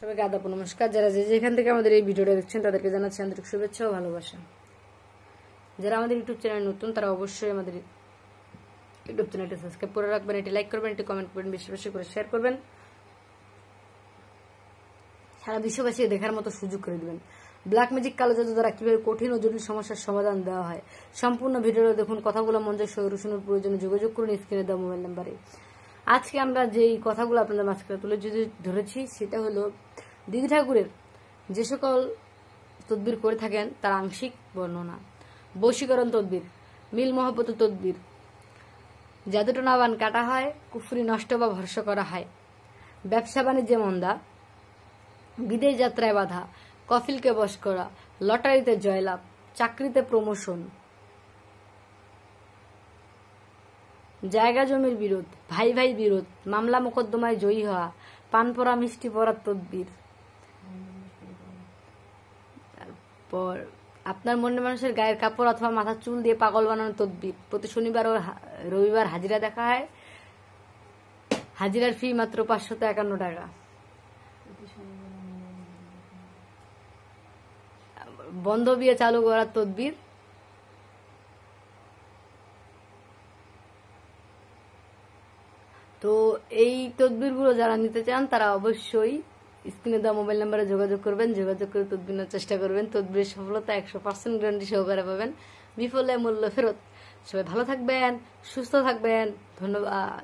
সবাইকে আদাব নমস্কার। যারা যেখান থেকে আমাদের এই ভিডিওটা দেখছেন তাদেরকে জানাচ্ছি আন্তরিক শুভেচ্ছা ও ভালোবাসা। যারা আমাদের ইউটিউব চ্যানেল নতুন তারা অবশ্যই আমাদের ইউটিউব চ্যানেলটি সাবস্ক্রাইব করে রাখবেন, এটি লাইক করবেন, এটি কমেন্ট করবেন, বেশি বেশি করে শেয়ার করবেন, সারা বিশ্ববাসী দেখার মতো সুযোগ করে দেবেন। ব্ল্যাক ম্যাজিক কালো জাদু দ্বারা কিভাবে কঠিন ও জটিল সমস্যার সমাধান দেওয়া হয়, সম্পূর্ণ ভিডিওটা দেখুন। কথাগুলো মঞ্চের সৌরসনের প্রয়োজনে যোগাযোগ করুন স্ক্রিনে দেওয়া মোবাইল নাম্বারে। আজকে আমরা যেই কথাগুলো আপনাদের মাঝখানে তুলে ধরেছি সেটা হলো দিদি ঠাকুরের যে সকল তদবির করে থাকেন তার আংশিক বর্ণনা। বশীকরণ তদবির, মিল মহব্বত তদবির, জাদুটনাবান কাটা হয়, কুফরি নষ্ট বা ভর্ষ করা হয়, ব্যবসা বাণিজ্যে মন্দা, বিদেশ যাত্রায় বাধা, কফিলকে বশ করা, লটারিতে জয়লাভ, চাকরিতে প্রমোশন, জায়গা জমির বিরোধ, ভাই ভাই বিরোধ, মামলা মোকদ্দমায় জয়ী হওয়া, পান পরা মিষ্টি পরার তদবির। তারপর আপনার মনের মানুষের গায়ের কাপড় অথবা মাথার চুল দিয়ে পাগল বানানোর তদবির। প্রতি শনিবার ও রবিবার হাজিরা দেখা হয়, হাজিরার ফি মাত্র 551 টাকা। বন্ধ বিয়ে চালু করার তদবির। তো এই তদবিরগুলো যারা নিতে চান তারা অবশ্যই স্ক্রিনে দেওয়া মোবাইল নাম্বারে যোগাযোগ করবেন, যোগাযোগ করে তদবির নেওয়ার চেষ্টা করবেন। তদবিরের সফলতা 100% গ্যারান্টি সহকারে পাবেন, বিফলে মূল্য ফেরত। সবাই ভালো থাকবেন, সুস্থ থাকবেন, ধন্যবাদ।